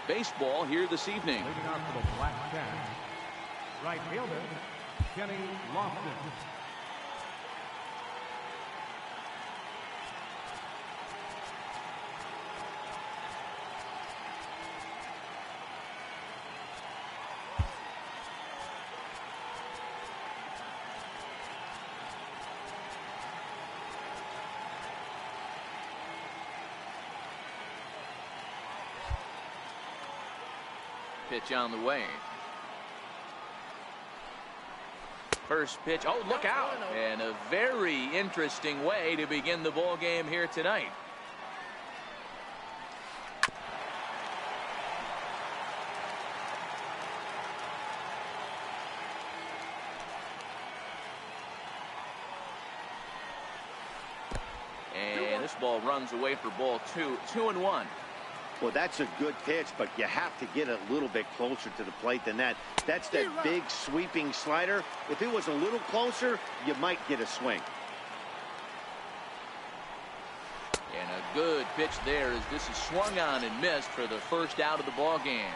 baseball here this evening. Leading off for the Black Cats, right fielder, Kenny Lofton. Pitch on the way. First pitch. Oh, look out. And a very interesting way to begin the ball game here tonight. And this ball runs away for ball 2. 2-1. Well, that's a good pitch, but you have to get a little bit closer to the plate than that. That's that big sweeping slider. If it was a little closer, you might get a swing. And a good pitch there as this is swung on and missed for the first out of the ball game.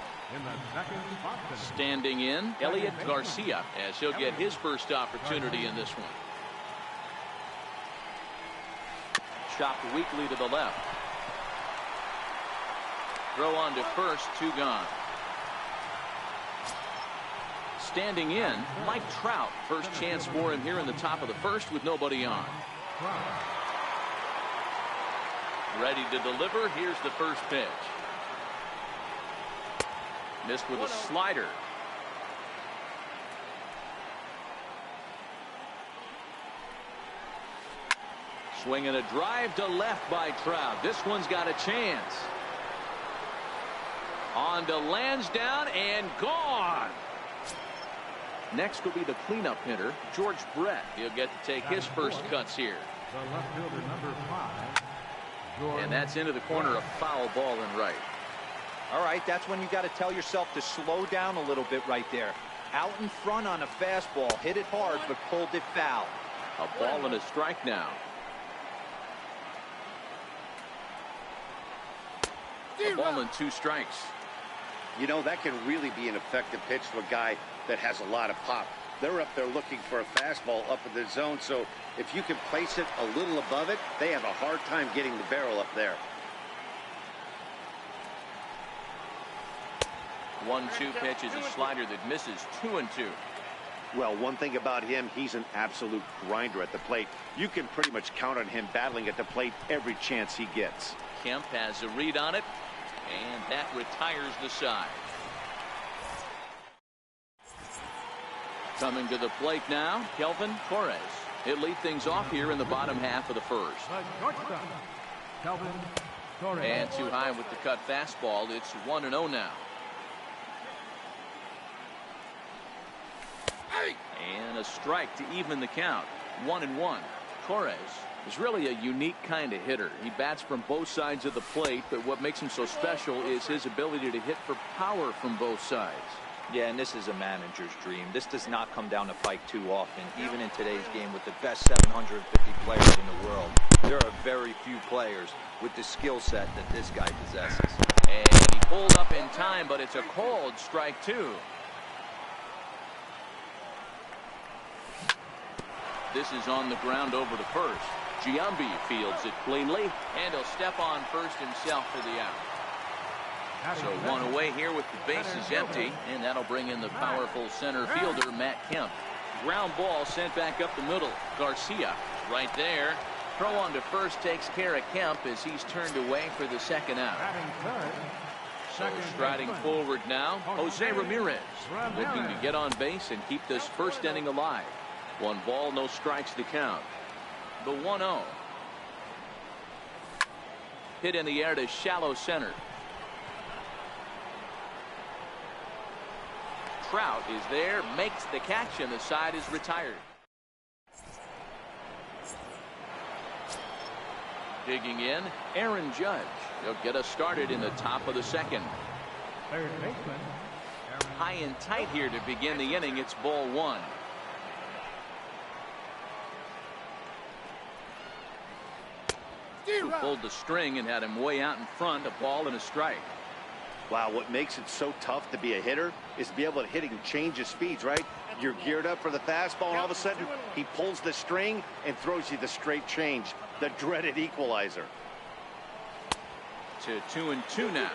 Standing in, Elliot Garcia, as he'll get his first opportunity in this one. Chopped weakly to the left. Throw on to first, 2 gone. Standing in, Mike Trout. First chance for him here in the top of the first with nobody on. Ready to deliver. Here's the first pitch. Missed with a slider. Swinging a drive to left by Trout. This one's got a chance. On to Lansdowne and gone. Next will be the cleanup hitter, George Brett. He'll get to take his first cuts here. The left fielder, number 5. And that's into the corner, a foul ball and right. All right, that's when you got to tell yourself to slow down a little bit right there. Out in front on a fastball, hit it hard, but pulled it foul. A ball and a strike now. A ball and 2 strikes. You know, that can really be an effective pitch to a guy that has a lot of pop. They're up there looking for a fastball up in the zone, so if you can place it a little above it, they have a hard time getting the barrel up there. 1-2 pitch is a slider that misses. 2-2. Well, one thing about him, he's an absolute grinder at the plate. You can pretty much count on him battling at the plate every chance he gets. Kemp has a read on it, and that retires the side. Coming to the plate now, Kelvin Torres. He'll lead things off here in the bottom half of the first. Kelvin Torres. And too high with the cut fastball. It's 1-0 now. And a strike to even the count. 1-1. Torres is really a unique kind of hitter. He bats from both sides of the plate, but what makes him so special is his ability to hit for power from both sides. Yeah, and this is a manager's dream. This does not come down to Pike too often. Even in today's game with the best 750 players in the world, there are very few players with the skill set that this guy possesses. And he pulled up in time, but it's a cold strike 2. This is on the ground over to first. Giambi fields it cleanly, and he'll step on first himself for the out. So 1 away here with the bases empty, and that'll bring in the powerful center fielder, Matt Kemp. Ground ball sent back up the middle. Garcia right there. Throw on to first takes care of Kemp as he's turned away for the second out. So striding forward now, Jose Ramirez looking to get on base and keep this first inning alive. 1 ball, no strikes to count. The 1-0. Hit in the air to shallow center. Trout is there, makes the catch, and the side is retired. Digging in, Aaron Judge. He'll get us started in the top of the second. Third baseman. High and tight here to begin the inning. It's ball 1. Who pulled the string and had him way out in front, a ball and a strike. Wow, what makes it so tough to be a hitter is to be able to hit and change his speeds, right? You're geared up for the fastball, and all of a sudden, he pulls the string and throws you the straight change, the dreaded equalizer. To 2-2 now.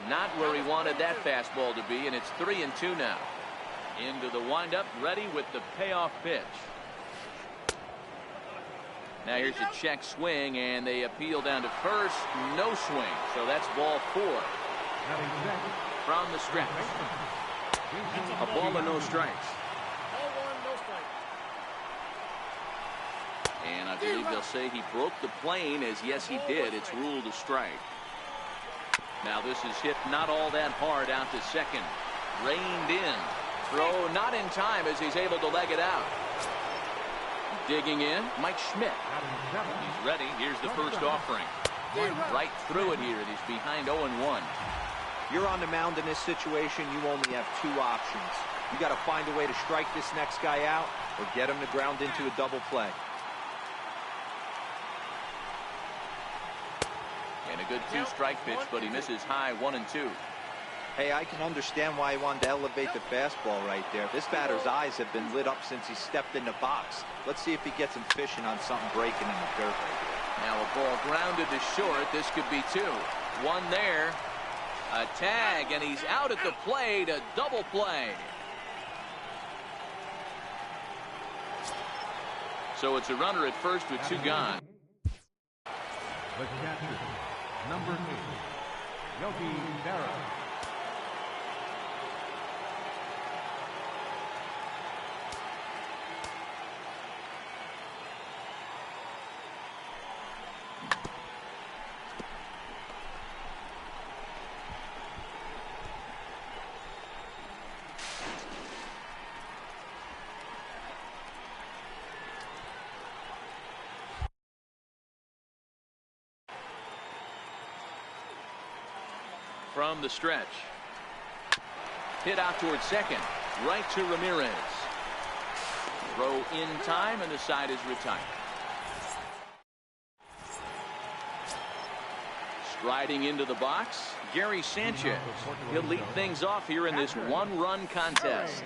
Not where he wanted that fastball to be, and it's 3-2 now. Into the windup, ready with the payoff pitch. Now here's a check swing, and they appeal down to first. No swing, so that's ball 4. From the stretch. A ball and no strikes. And I believe they'll say he broke the plane, as yes he did. It's ruled a strike. Now this is hit not all that hard out to second. Reined in. Throw not in time as he's able to leg it out. Digging in, Mike Schmidt. He's ready. Here's the first offering. Right through it here. He's behind 0-1. You're on the mound in this situation. You only have 2 options. You got to find a way to strike this next guy out or get him to ground into a double play. And a good 2-strike pitch, but he misses high 1-2. Hey, I can understand why he wanted to elevate the fastball right there. This batter's eyes have been lit up since he stepped in the box. Let's see if he gets him fishing on something breaking in the dirt right here. Now a ball grounded to short. This could be 2. 1 there. A tag, and he's out at the plate. A double play. So it's a runner at first with 2 gone. The catcher, number 8, Yogi Berra. From the stretch. Hit out towards second. Right to Ramirez. Throw in time, and the side is retired. Striding into the box, Gary Sanchez. He'll lead things off here in this 1-run contest.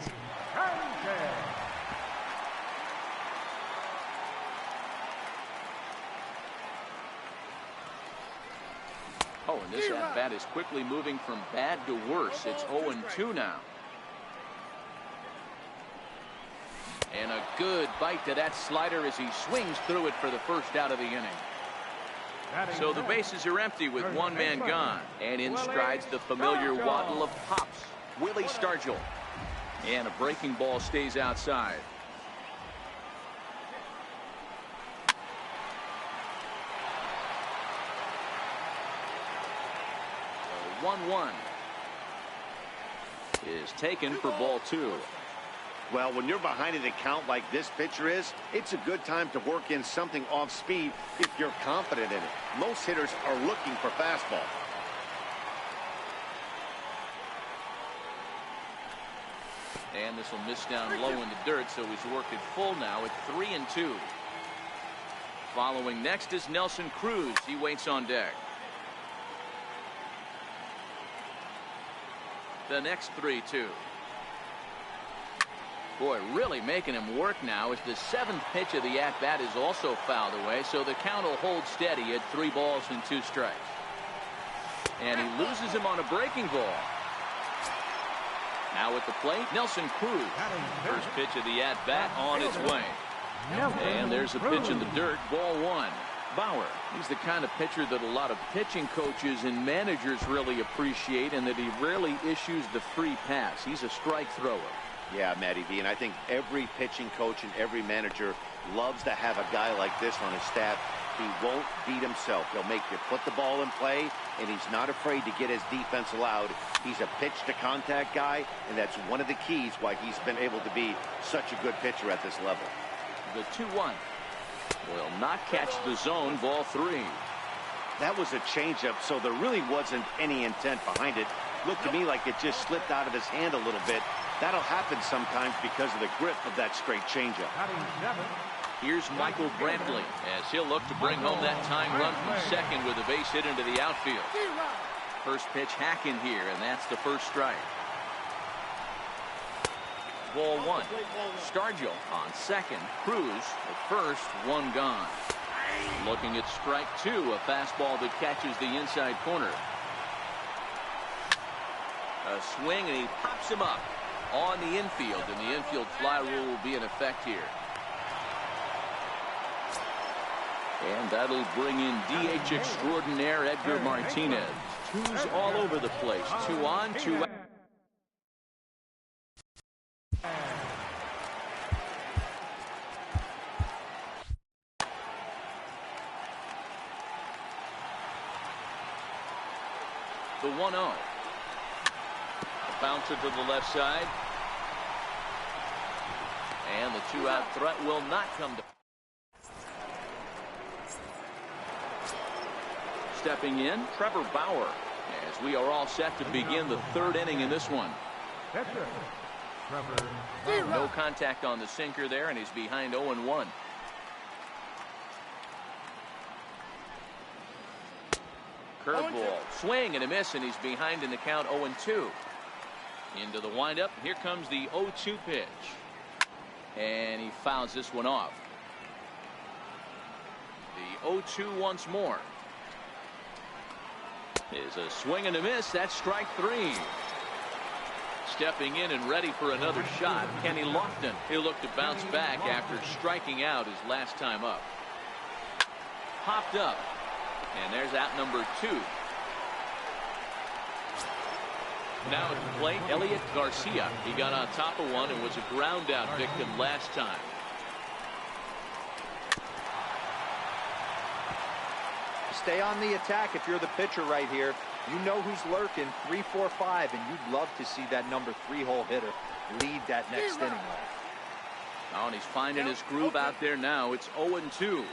Oh, and this at-bat is quickly moving from bad to worse. It's 0-2 now. And a good bite to that slider as he swings through it for the first out of the inning. So the bases are empty with 1 man gone. And in strides the familiar waddle of Pops, Willie Stargell. And a breaking ball stays outside. 1-1 is taken for ball 2. Well, when you're behind an account like this pitcher is, it's a good time to work in something off speed if you're confident in it. Most hitters are looking for fastball. And this will miss down low in the dirt, so he's worked it full now at 3-2. Following next is Nelson Cruz. He waits on deck. The next 3-2. Boy, really making him work now as the 7th pitch of the at-bat is also fouled away, so the count will hold steady at 3 balls and 2 strikes. And he loses him on a breaking ball. Now at the plate, Nelson Cruz. First pitch of the at-bat on its way. And there's a pitch in the dirt, ball 1. Bauer, he's the kind of pitcher that a lot of pitching coaches and managers really appreciate, and that he rarely issues the free pass. He's a strike thrower. Yeah, Matty V, and I think every pitching coach and every manager loves to have a guy like this on his staff. He won't beat himself. He'll make you put the ball in play, and he's not afraid to get his defense allowed. He's a pitch-to-contact guy, and that's one of the keys why he's been able to be such a good pitcher at this level. The 2-1. Will not catch the zone, ball 3. That was a changeup, so there really wasn't any intent behind it. Looked to me like it just slipped out of his hand a little bit. That'll happen sometimes because of the grip of that straight changeup. Here's Michael Brantley as he'll look to bring home that tying run from second with a base hit into the outfield. First pitch hacking here, and that's the first strike. Ball one. Stargell on second. Cruz at first, one gone. Looking at strike two, a fastball that catches the inside corner. A swing, and he pops him up on the infield, and the infield fly rule will be in effect here. And that'll bring in DH extraordinaire Edgar Martinez. Twos all over the place. 2 on, 2 out. The 1-0. Bouncer to the left side. And the 2-out threat will not come to. Stepping in, Trevor Bauer, as we are all set to begin the third inning in this one. No contact on the sinker there, and he's behind 0-1. Curveball, swing and a miss, and he's behind in the count 0-2. Into the windup, here comes the 0-2 pitch. And he fouls this one off. The 0-2 once more. Is a swing and a miss. That's strike three. Stepping in and ready for another shot, Kenny Lofton. He'll look to bounce back after striking out his last time up. Popped up. And there's out number 2. Now at the plate, Elliot Garcia. He got on top of one and was a ground out victim last time. Stay on the attack if you're the pitcher right here. You know who's lurking, 3, 4, 5, and you'd love to see that number 3-hole hitter lead that next inning off. Oh, and he's finding his groove out there now. It's 0-2.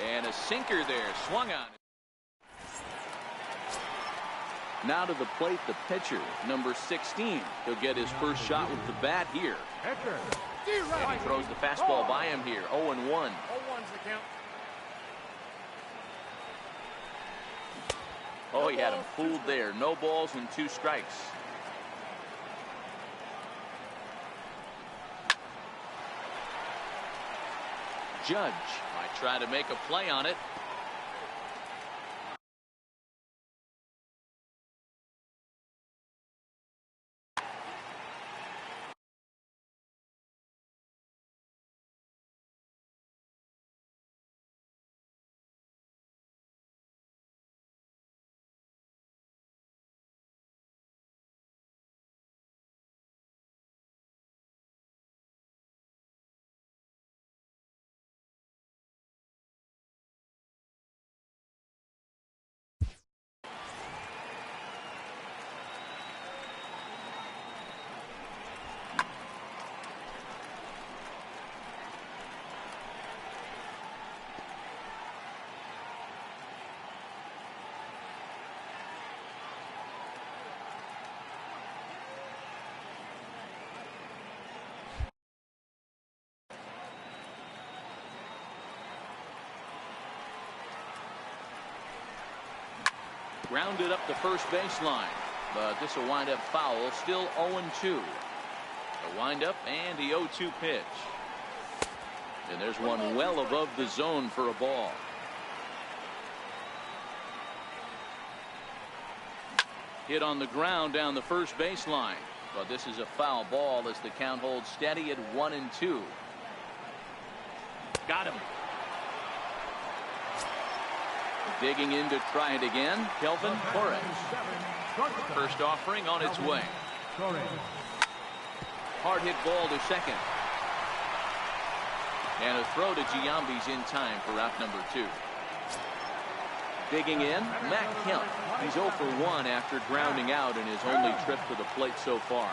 And a sinker there, swung on. Now to the plate, the pitcher, number 16. He'll get his first shot with the bat here. And he throws the fastball by him here, 0-1. 0-1's the count. Oh, he had him fooled there. No balls and 2 strikes. Judge might try to make a play on it. Grounded up the first baseline, but this will wind up foul. Still 0-2. The windup and the 0-2 pitch. And there's one well above the zone for a ball. Hit on the ground down the first baseline, but this is a foul ball as the count holds steady at 1-2. Got him. Digging in to try it again, Kelvin Torres. First offering on its way. Hard hit ball to second. And a throw to Giambi's in time for out number 2. Digging in, Matt Kemp. He's 0 for 1 after grounding out in his only trip to the plate so far.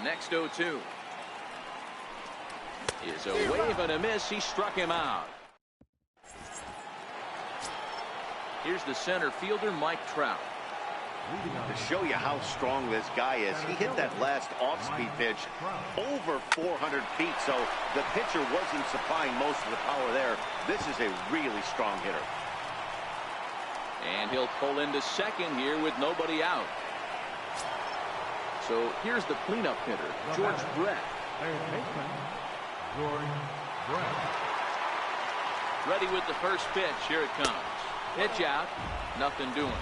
The next 0-2 is a wave and a miss. He struck him out. Here's the center fielder, Mike Trout. To show you how strong this guy is, he hit that last off-speed pitch over 400 feet, so the pitcher wasn't supplying most of the power there. This is a really strong hitter. And he'll pull into second here with nobody out. So here's the cleanup hitter, George Brett. Ready with the first pitch. Here it comes. Pitch out. Nothing doing.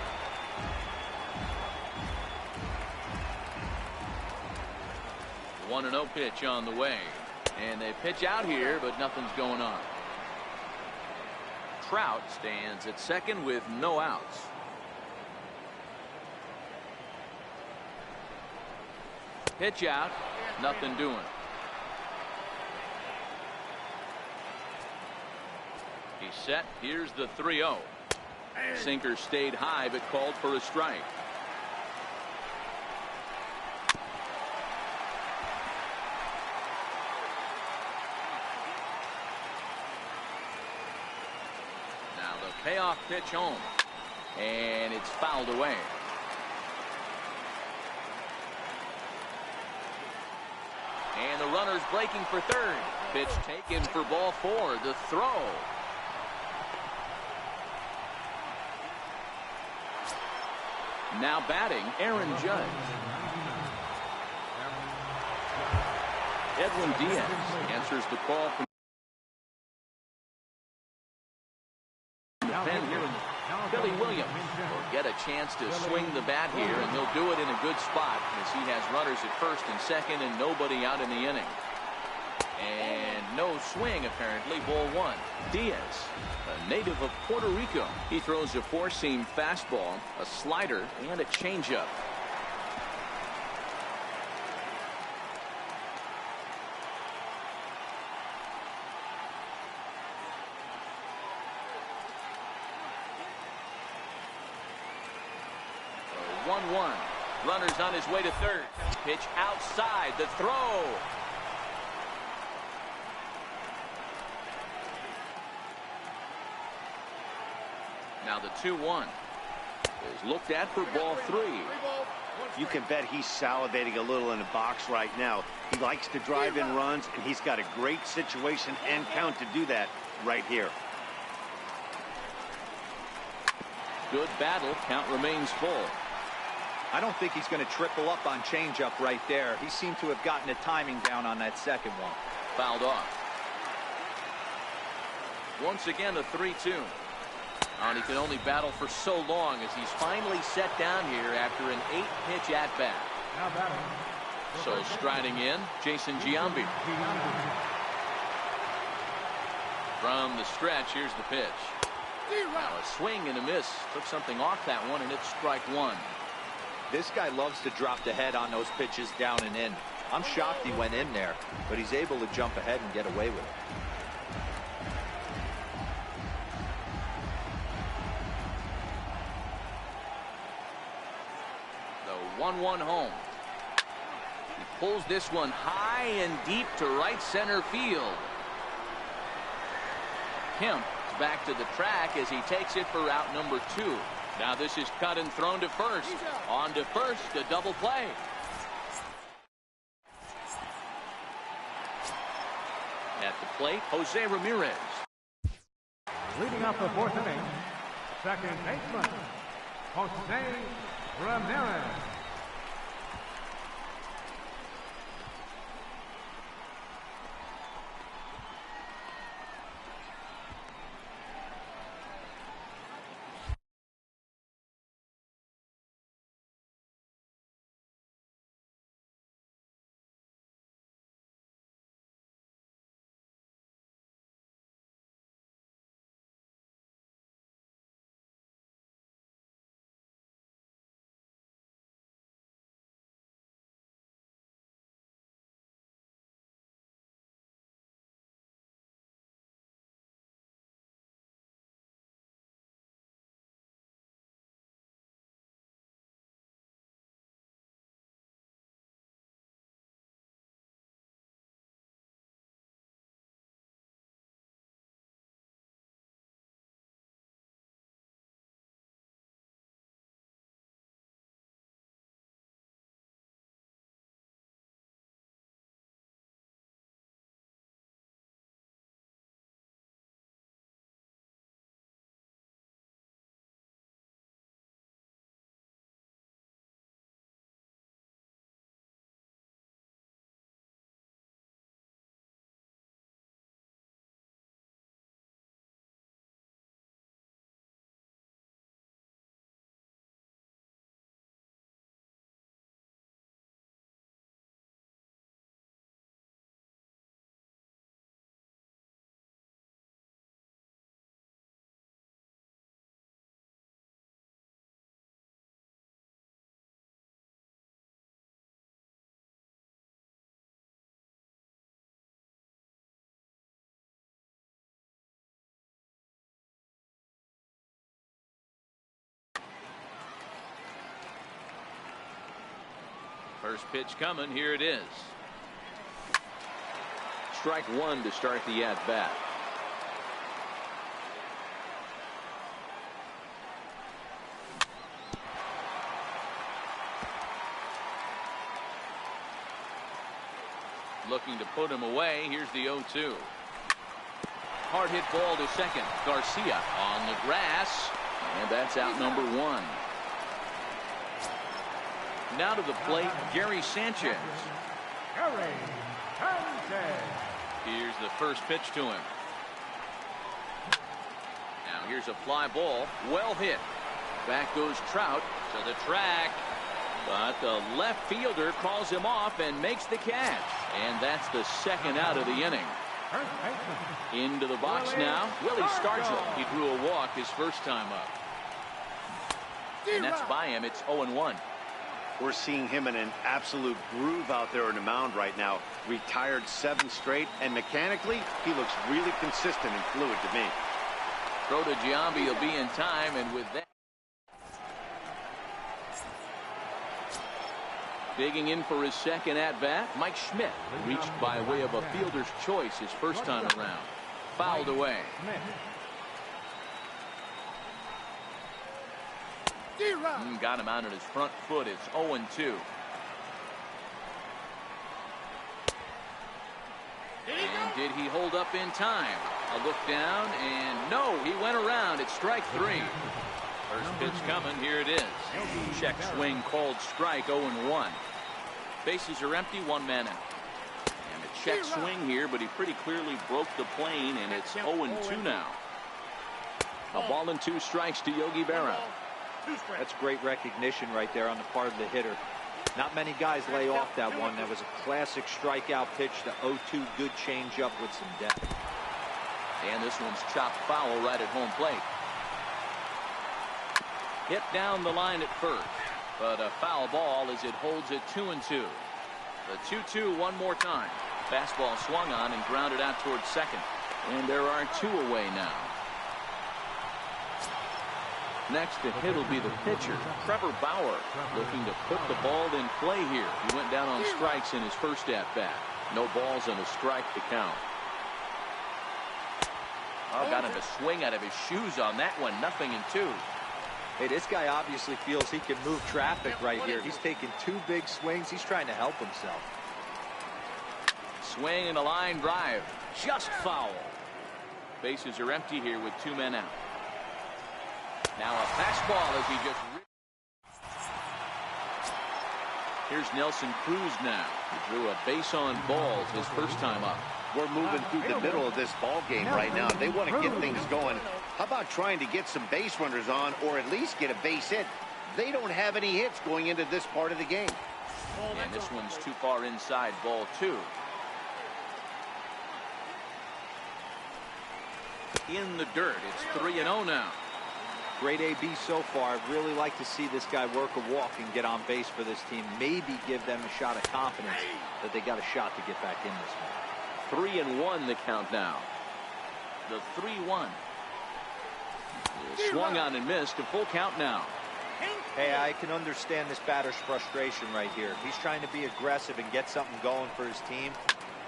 One 1-0 pitch on the way. And they pitch out here, but nothing's going on. Trout stands at second with no outs. Pitch out. Nothing doing. He's set. Here's the 3-0. Sinker stayed high, but called for a strike. Now the payoff pitch home. And it's fouled away. And the runner's breaking for third. Pitch taken for ball 4. The throw. Now batting, Aaron Judge. Edwin Diaz answers the call from the pen here. Billy Williams will get a chance to swing the bat here, and he'll do it in a good spot as he has runners at first and second and nobody out in the inning. And no swing, apparently. Ball 1. Diaz, a native of Puerto Rico. He throws a four-seam fastball, a slider, and a changeup. The 1-1. Runner's on his way to third. Pitch outside. The throw. Now the 2-1 is looked at for ball 3. You can bet he's salivating a little in the box right now. He likes to drive in runs, and he's got a great situation and count to do that right here. Good battle. Count remains full. I don't think he's going to triple up on changeup right there. He seemed to have gotten the timing down on that second one. Fouled off. Once again, a 3-2. And he can only battle for so long as he's finally set down here after an 8-pitch at-bat. So striding in, Jason Giambi. From the stretch, here's the pitch. Now a swing and a miss. Took something off that one, and it's strike 1. This guy loves to drop the head on those pitches down and in. I'm shocked he went in there, but he's able to jump ahead and get away with it. The 1-1 home. He pulls this one high and deep to right center field. Kemp is back to the track as he takes it for route number 2. Now this is cut and thrown to first. On to first, a double play. At the plate, Jose Ramirez. Leading up the 4th inning, second baseman, Jose Ramirez. First pitch coming. Here it is. Strike one to start the at-bat. Looking to put him away. Here's the 0-2. Hard hit ball to second. Garcia on the grass. And that's out number one. Now to the plate, Gary Sanchez. Gary Sanchez. Here's the first pitch to him. Now here's a fly ball. Well hit. Back goes Trout to the track. But the left fielder calls him off and makes the catch. And that's the second out of the inning. Into the box now. Willie Stargell. He drew a walk his first time up. And that's by him. It's 0-1. We're seeing him in an absolute groove out there on the mound right now. Retired 7 straight, and mechanically, he looks really consistent and fluid to me. Throw to Giambi. He'll be in time, and with that. Digging in for his second at-bat, Mike Schmidt reached by way of a fielder's choice his first time around. Fouled away. Got him out on his front foot. It's 0-2. And did he hold up in time? A look down, and no, he went around. It's strike three. First pitch coming. Here it is. Check swing called strike. 0-1. Bases are empty. One man out. And a check swing here, but he pretty clearly broke the plane, and it's 0-2 now. A ball and 2 strikes to Yogi Berra. That's great recognition right there on the part of the hitter. Not many guys lay off that one. That was a classic strikeout pitch. The 0-2 good changeup with some depth. And this one's chopped foul right at home plate. Hit down the line at first, but a foul ball as it holds it 2-2. The 2-2 one more time. Fastball swung on and grounded out towards second. And there are 2 away now. Next to hit will be the pitcher, Trevor Bauer, looking to put the ball in play here. He went down on strikes in his first at-bat. No balls and a strike to count. Oh, got him to swing out of his shoes on that one. 0-2. Hey, this guy obviously feels he can move traffic right here. He's taking 2 big swings. He's trying to help himself. Swing and a line drive. Just foul. Bases are empty here with 2 men out. Now a fastball as he just. Here's Nelson Cruz now. He drew a base on balls his first time up. We're moving through the middle of this ball game right now. They want to get things going. How about trying to get some base runners on, or at least get a base hit? They don't have any hits going into this part of the game. And this one's too far inside, ball 2. In the dirt, it's 3-0 now. Great AB so far. I'd really like to see this guy work a walk and get on base for this team. Maybe give them a shot of confidence that they got a shot to get back in this one. 3-1 the count now. The 3-1. Swung on and missed. A full count now. Hey, I can understand this batter's frustration right here. He's trying to be aggressive and get something going for his team.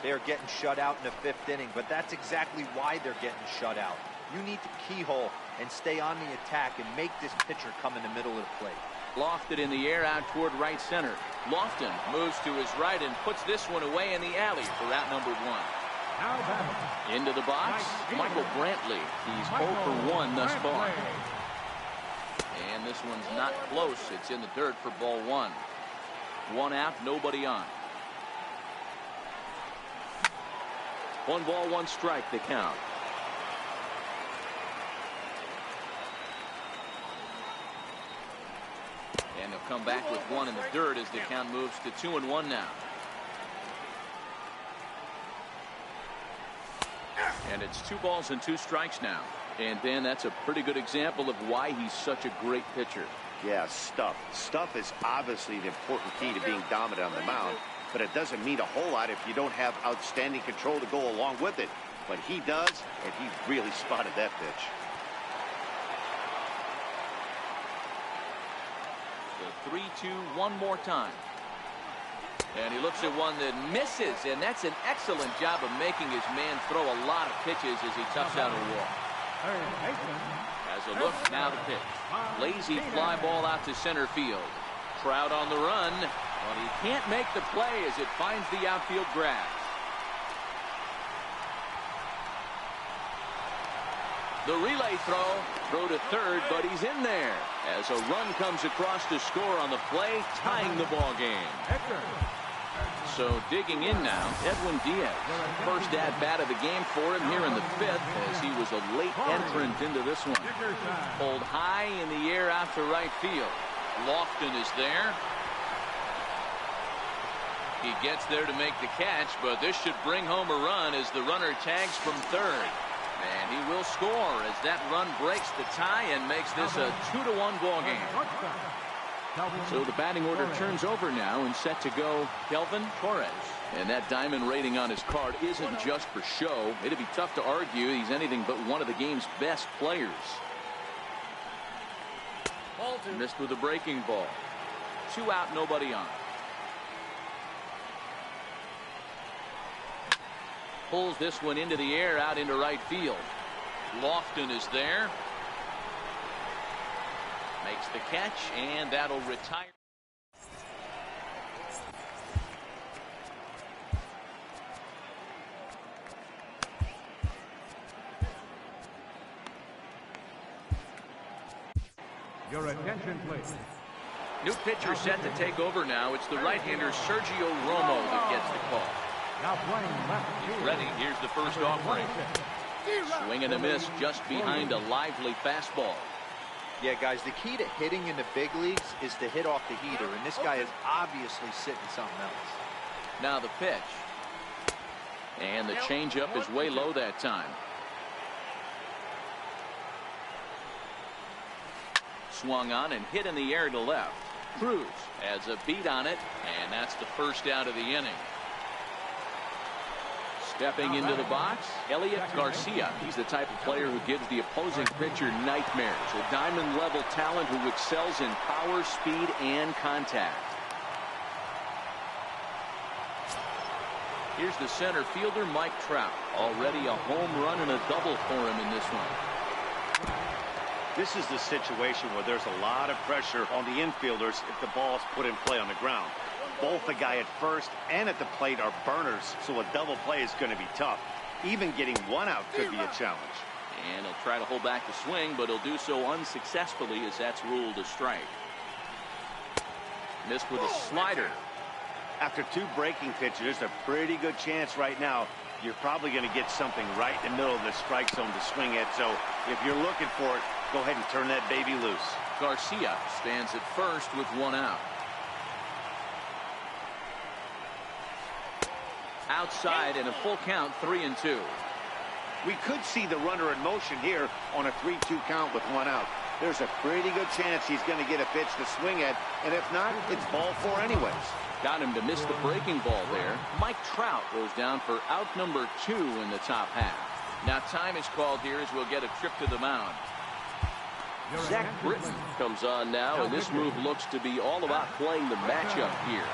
They are getting shut out in the 5th inning, but that's exactly why they're getting shut out. You need to keyhole and stay on the attack and make this pitcher come in the middle of the plate. Lofted in the air out toward right center. Lofton moves to his right and puts this one away in the alley for out number 1. Into the box, Michael Brantley. He's 0 for 1 thus far. And this one's not close. It's in the dirt for ball 1. 1 out, nobody on. 1 ball, 1 strike, the count. And he'll come back with 1 in the dirt as the count moves to 2-1 now. And it's 2 balls and 2 strikes now. And Dan, that's a pretty good example of why he's such a great pitcher. Yeah, stuff. Stuff is obviously the important key to being dominant on the mound, but it doesn't mean a whole lot if you don't have outstanding control to go along with it. But he does, and he really spotted that pitch. The 3-2 one more time. And he looks at one that misses, and that's an excellent job of making his man throw a lot of pitches as he toughs out a wall. As a look, now the pitch. Lazy fly ball out to center field. Trout on the run, but he can't make the play as it finds the outfield grass. The relay throw to third, but he's in there as a run comes across to score on the play, tying the ball game. So digging in now, Edwin Diaz. First at-bat of the game for him here in the fifth as he was a late entrant into this one. Pulled high in the air out to right field. Lofton is there. He gets there to make the catch, but this should bring home a run as the runner tags from third. And he will score as that run breaks the tie and makes this a 2-1 ball game. So the batting order turns over now and set to go Kelvin Torres. And that diamond rating on his card isn't just for show. It'd be tough to argue he's anything but one of the game's best players. Missed with a breaking ball. 2 out, nobody on. Pulls this one into the air out into right field. Lofton is there. Makes the catch, and that'll retire. Your attention, please. New pitcher set to take over now. It's the right-hander Sergio Romo that gets the call. Now playing left He's field. ready. Here's the first offering. Swing and a miss just behind a lively fastball. Yeah, guys, the key to hitting in the big leagues is to hit off the heater, and this guy is obviously sitting something else. Now the pitch. And the changeup is way low that time. Swung on and hit in the air to left. Cruz has a beat on it, and that's the first out of the inning. Stepping into the box, Elliot Garcia. He's the type of player who gives the opposing pitcher nightmares. A diamond-level talent who excels in power, speed, and contact. Here's the center fielder, Mike Trout. Already a home run and a double for him in this one. This is the situation where there's a lot of pressure on the infielders if the ball's put in play on the ground. Both the guy at first and at the plate are burners, so a double play is going to be tough. Even getting one out could be a challenge. And he'll try to hold back the swing, but he'll do so unsuccessfully as that's ruled a strike. Missed with a slider. After 2 breaking pitches, there's a pretty good chance right now you're probably going to get something right in the middle of the strike zone to swing at. So if you're looking for it, go ahead and turn that baby loose. Garcia stands at first with 1 out. Outside and a full count, 3-2. We could see the runner in motion here on a 3-2 count with 1 out. There's a pretty good chance he's going to get a pitch to swing at, and if not, it's ball 4 anyways. Got him to miss the breaking ball there. Mike Trout goes down for out number 2 in the top half. Now time is called here as we'll get a trip to the mound. Zach Britton comes on now, and this move looks to be all about playing the matchup here.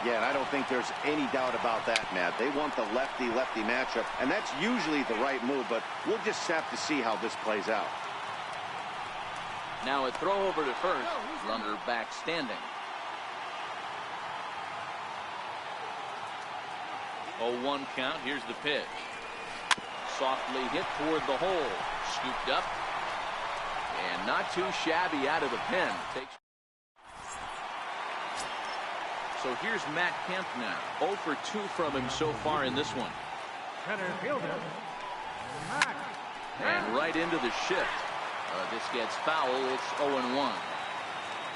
Yeah, and I don't think there's any doubt about that, Matt. They want the lefty-lefty matchup, and that's usually the right move, but we'll just have to see how this plays out. Now a throw over to first, runner back standing. 0-1 count. Here's the pitch. Softly hit toward the hole. Scooped up. And not too shabby out of the pen. So here's Matt Kemp now. 0 for 2 from him so far in this one. Center fielder, Matt. And right into the shift. This gets foul. It's 0-1.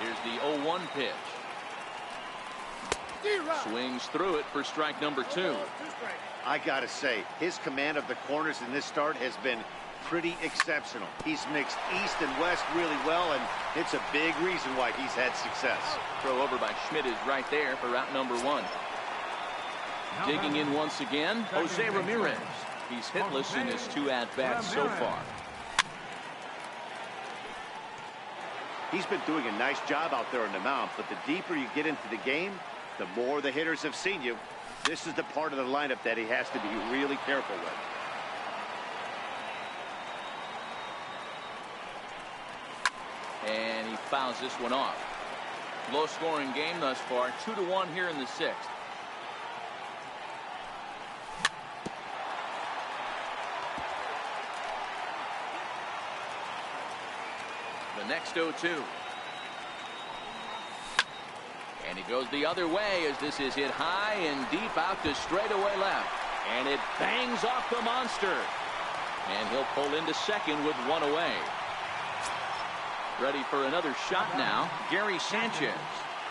Here's the 0-1 pitch. Swings through it for strike number 2. I gotta say, his command of the corners in this start has been pretty exceptional. He's mixed east and west really well, and it's a big reason why he's had success. Throw over by Schmidt is right there for route number 1. Digging in once again, Jose Ramirez. He's hitless in his 2 at-bats so far. He's been doing a nice job out there on the mound, but the deeper you get into the game, The more the hitters have seen you, this is the part of the lineup that he has to be really careful with. And he fouls this one off. Low-scoring game thus far, 2-1 here in the 6th. The next 0-2. And he goes the other way as this is hit high and deep out to straightaway left. And it bangs off the monster. And he'll pull into second with one away. Ready for another shot now, Gary Sanchez.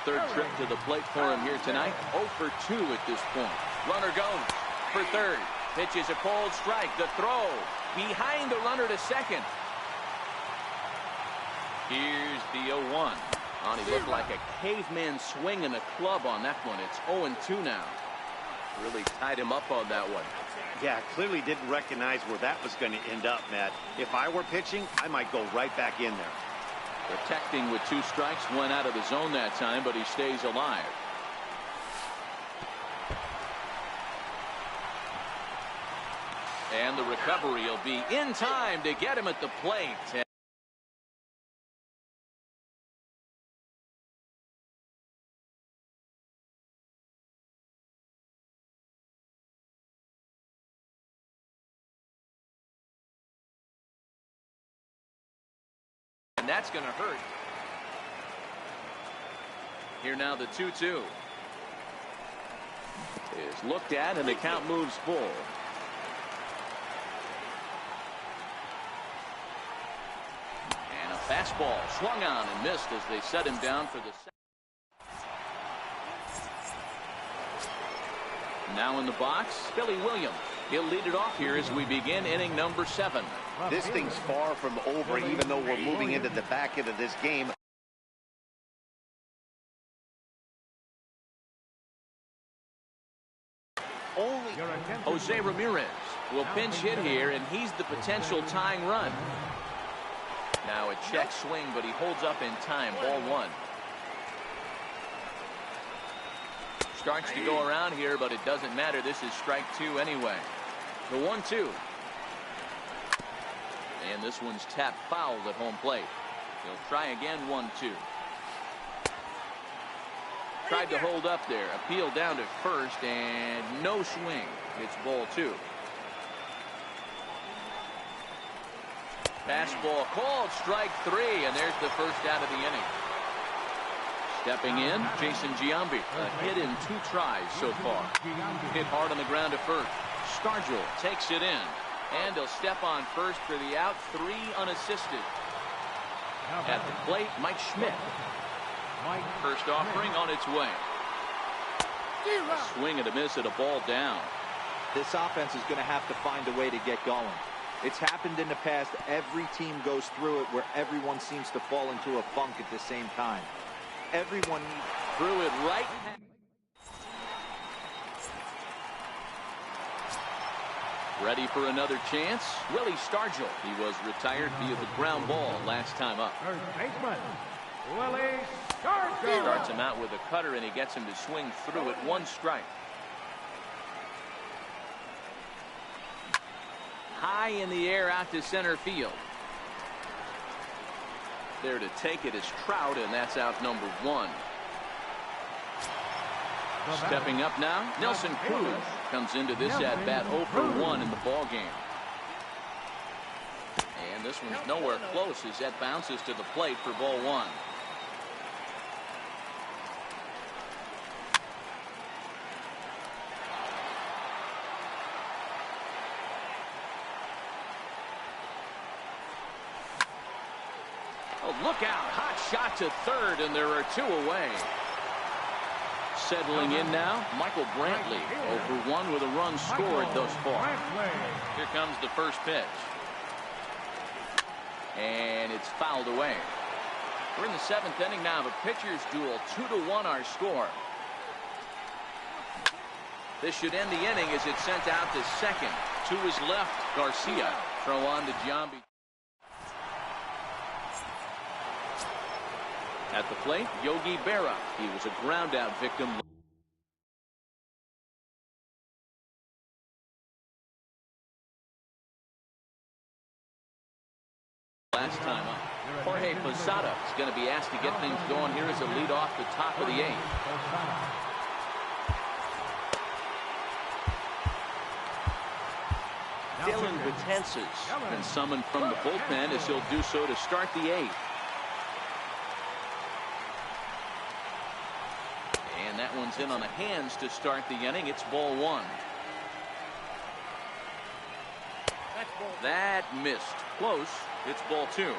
Third trip to the plate for him here tonight. 0 for 2 at this point. Runner goes for third. Pitches a cold strike. The throw behind the runner to second. Here's the 0-1. He looked like a caveman swinging a club on that one. It's 0-2 now. Really tied him up on that one. Yeah, clearly didn't recognize where that was going to end up, Matt. If I were pitching, I might go right back in there. Protecting with 2 strikes, went out of the zone that time, but he stays alive. And the recovery will be in time to get him at the plate. And that's going to hurt. Here now the 2-2 is looked at and the count moves full. And a fastball swung on and missed as they set him down for the second. Now in the box, Billy Williams. He'll lead it off here as we begin inning number 7. This thing's far from over, even though we're moving into the back end of this game. Only Jose Ramirez will pinch hit here, and he's the potential tying run. Now a check swing, but he holds up in time. Ball 1. Starts to go around here, but it doesn't matter. This is strike 2 anyway. The 1-2. And this one's tapped foul at home plate. He'll try again. 1-2. Tried to hold up there. Appeal down to first and no swing. It's ball 2. Fastball called, strike 3, and there's the first out of the inning. Stepping in, Jason Giambi. A hit in 2 tries so far. Hit hard on the ground to first. Stargell takes it in, and he'll step on first for the out. 3 unassisted. At the plate, Mike Schmidt. First offering on its way. A swing and a miss at a ball down. This offense is going to have to find a way to get going. It's happened in the past. Every team goes through it where everyone seems to fall into a funk at the same time. Everyone threw it right. Ready for another chance? Willie Stargell. He was retired via the ground ball last time up. Third baseman, Willie Stargell. Starts him out with a cutter, and he gets him to swing through it. 1 strike. High in the air out to center field. There to take it is Trout, and that's out number 1. Stepping up now, Nelson Cruz comes into this at bat 0 for 1 in the ball game. And this one's nowhere close as that bounces to the plate for ball 1. Oh, look out. Hot shot to third, and there are 2 away. Settling in now, Michael Brantley. 0 for 1 with a run scored thus far. Here comes the first pitch. And it's fouled away. We're in the 7th inning now of a pitcher's duel. 2-1 our score. This should end the inning as it's sent out to second. To his left, Garcia. Throw on to Giambi. At the plate, Yogi Berra. He was a ground out victim. get things going here as a lead off the top of the 8th. Dylan Betances been summoned from the bullpen as he'll do so to start the 8th. And that one's in on the hands to start the inning. It's ball 1. That missed. Close. It's ball 2.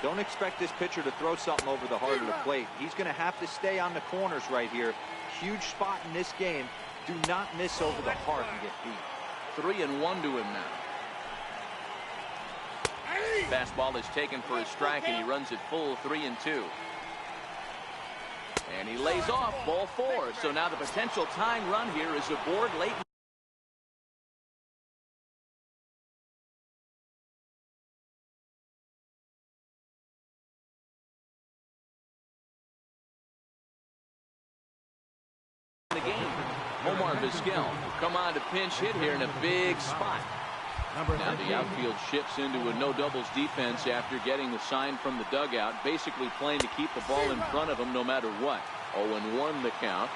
Don't expect this pitcher to throw something over the heart of the plate. He's going to have to stay on the corners right here. Huge spot in this game. Do not miss over the heart and get beat. 3-1 to him now. Fastball is taken for a strike, and he runs it full 3-2. And he lays off ball 4. So now the potential tying run here is aboard late. The game. Omar Vizquel will come on to pinch hit here in a big spot. Now the outfield shifts into a no doubles defense after getting the sign from the dugout, basically playing to keep the ball in front of him no matter what. 0-1 the count.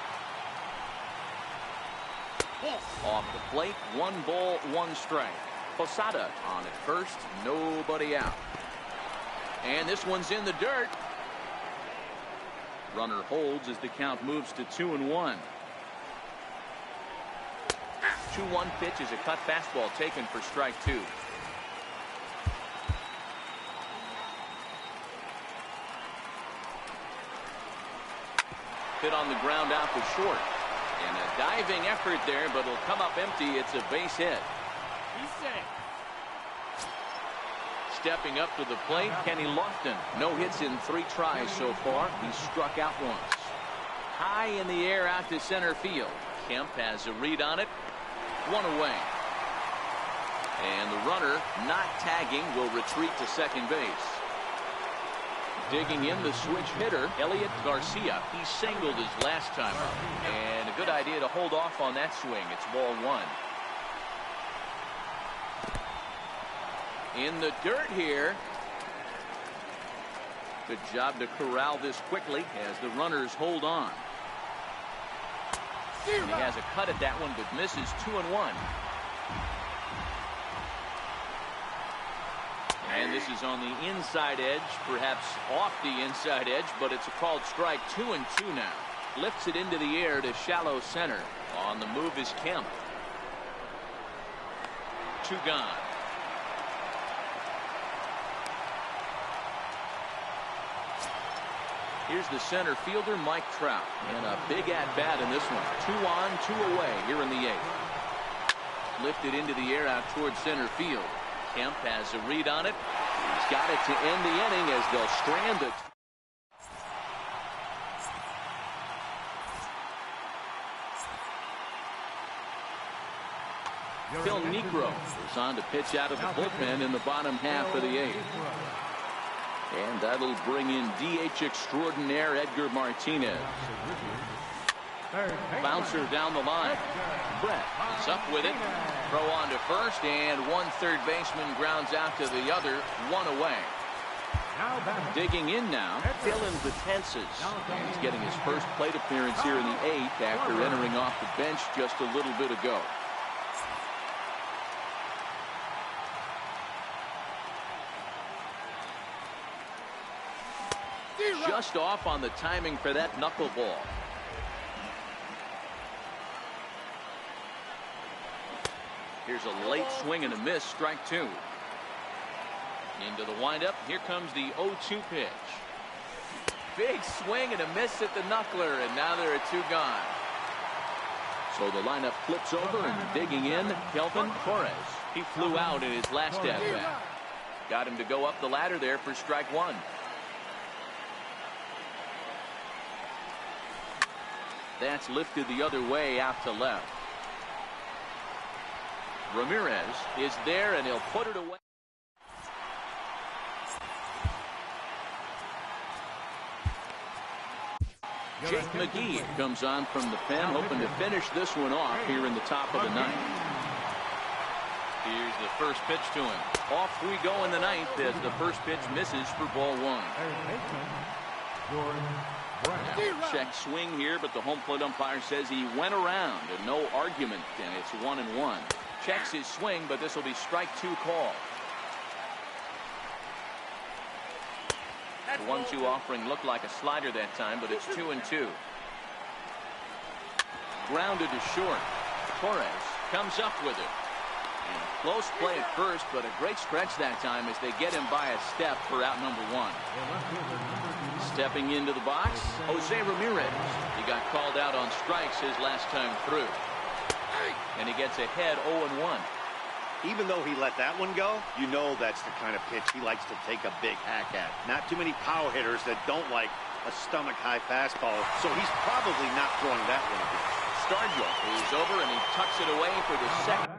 Off the plate, 1 ball, 1 strike. Posada on at first, nobody out. And this one's in the dirt. Runner holds as the count moves to 2-1. 2-1 pitch is a cut fastball taken for strike 2. Hit on the ground out to short. And a diving effort there, but it'll come up empty. It's a base hit. He's set. Stepping up to the plate, Kenny Lofton. No hits in 3 tries so far. He struck out once. High in the air out to center field. Kemp has a read on it. 1 away. And the runner, not tagging, will retreat to second base. Digging in the switch hitter, Elliot Garcia. He singled his last time up. And a good idea to hold off on that swing. It's ball 1. In the dirt here. Good job to corral this quickly as the runners hold on. And he has a cut at that one, but misses. 2-1. And this is on the inside edge, perhaps off the inside edge, but it's a called strike. 2-2 now. Lifts it into the air to shallow center. On the move is Kemp. 2 gone. Here's the center fielder, Mike Trout. And a big at-bat in this one. 2 on, 2 away here in the 8th. Lifted into the air out towards center field. Kemp has a read on it. He's got it to end the inning as they'll strand it. Phil Niekro is on to pitch out of the bullpen in the bottom half of the 8th. And that'll bring in DH extraordinaire Edgar Martinez. Bouncer down the line. Brett is up with it. Throw on to first, and 1 third baseman grounds out to the other. 1 away. Digging in now, Dylan Betances. And he's getting his first plate appearance here in the 8th after entering off the bench just a little bit ago. Just off on the timing for that knuckleball. Here's a late swing and a miss, strike 2. Into the windup, here comes the 0-2 pitch. Big swing and a miss at the knuckler, and now there are 2 gone. So the lineup flips over, and digging in, Kelvin Torres. He flew out in his last at-bat. Got him to go up the ladder there for strike 1. That's lifted the other way out to left. Ramirez is there, and he'll put it away. Jake McGee comes on from the pen, hoping to finish this one off here in the top of the 9th. Here's the first pitch to him. Off we go in the 9th as the first pitch misses for ball 1. Check swing here, but the home plate umpire says he went around and no argument, and it's 1-1. Checks his swing, but this will be strike 2 call. The 1-2 offering looked like a slider that time, but it's 2-2. Grounded to short. Torres comes up with it. And a close play at first, but a great stretch that time as they get him by a step for out number 1. Stepping into the box, Jose Ramirez. He got called out on strikes his last time through. And he gets ahead 0-1. Even though he let that one go, you know that's the kind of pitch he likes to take a big hack at. Not too many power hitters that don't like a stomach-high fastball, so he's probably not throwing that one again. Stargell moves over and he tucks it away for the second.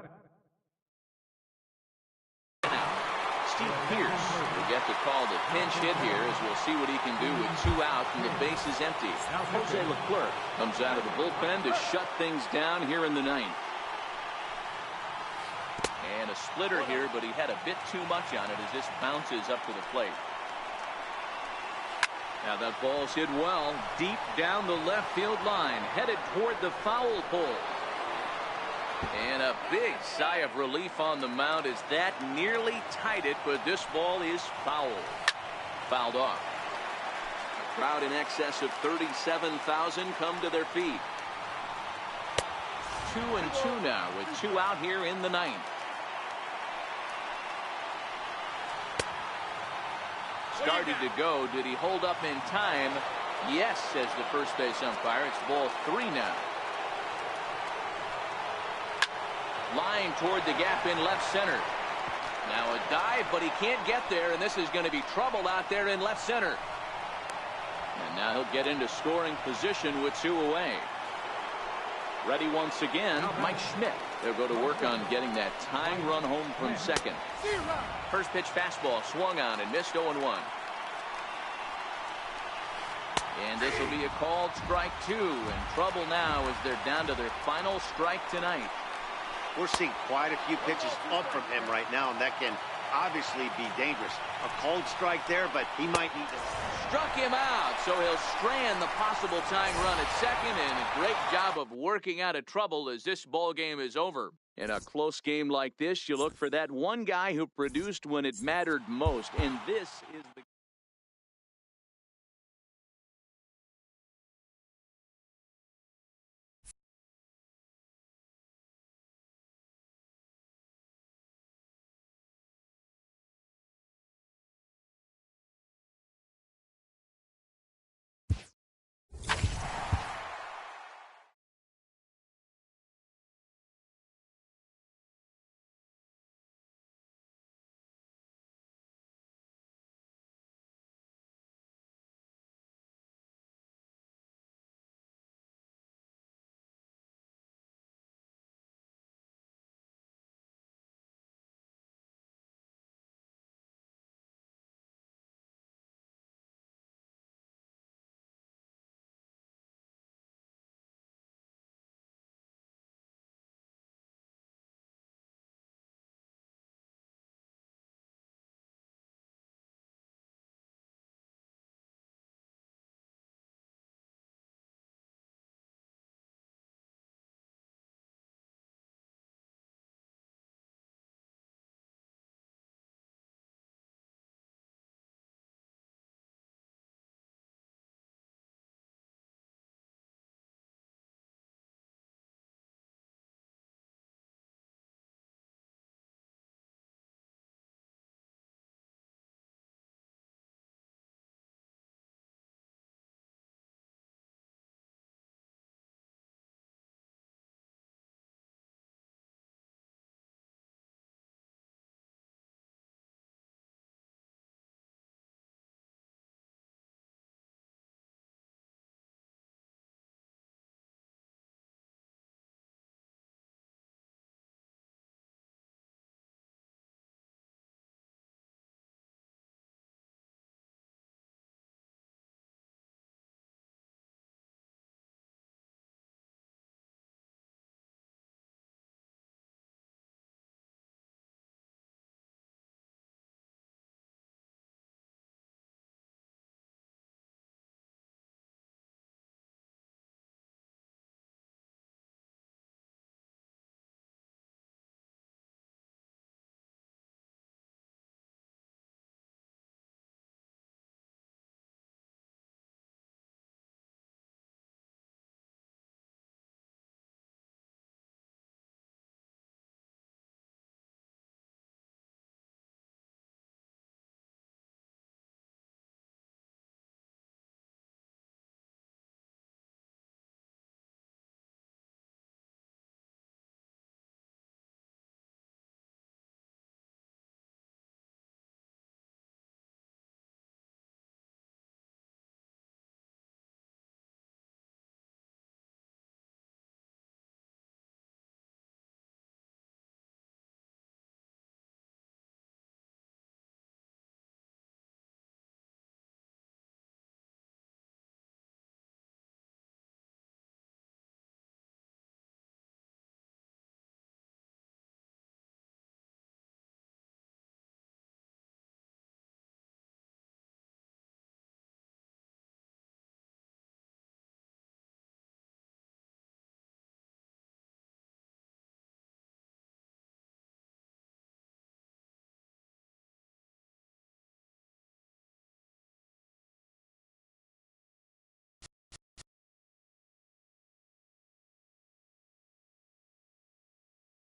Steve Pierce will get the call to pinch hit here as we'll see what he can do with 2 out and the base is empty. Jose Leclerc comes out of the bullpen to shut things down here in the 9th. And a splitter here, but he had a bit too much on it as this bounces up to the plate. Now that ball's hit well, deep down the left field line, headed toward the foul pole. And a big sigh of relief on the mound as that nearly tied it, but this ball is fouled. Fouled off. A crowd in excess of 37,000 come to their feet. 2-2 now with 2 out here in the 9th. Started to go. Did he hold up in time? Yes, says the first base umpire. It's ball 3 now. Line toward the gap in left center. Now a dive, but he can't get there, and this is going to be trouble out there in left center. And now he'll get into scoring position with 2 away. Ready once again, Mike Schmidt. They'll go to work on getting that tying run home from second. First pitch fastball swung on and missed 0-1. And this will be a called strike 2. In trouble now as they're down to their final strike tonight. We're seeing quite a few pitches up from him right now, and that can obviously be dangerous. A cold strike there, but he might need to. Struck him out, so he'll strand the possible tying run at second, and a great job of working out of trouble as this ball game is over. In a close game like this, you look for that one guy who produced when it mattered most, and this is the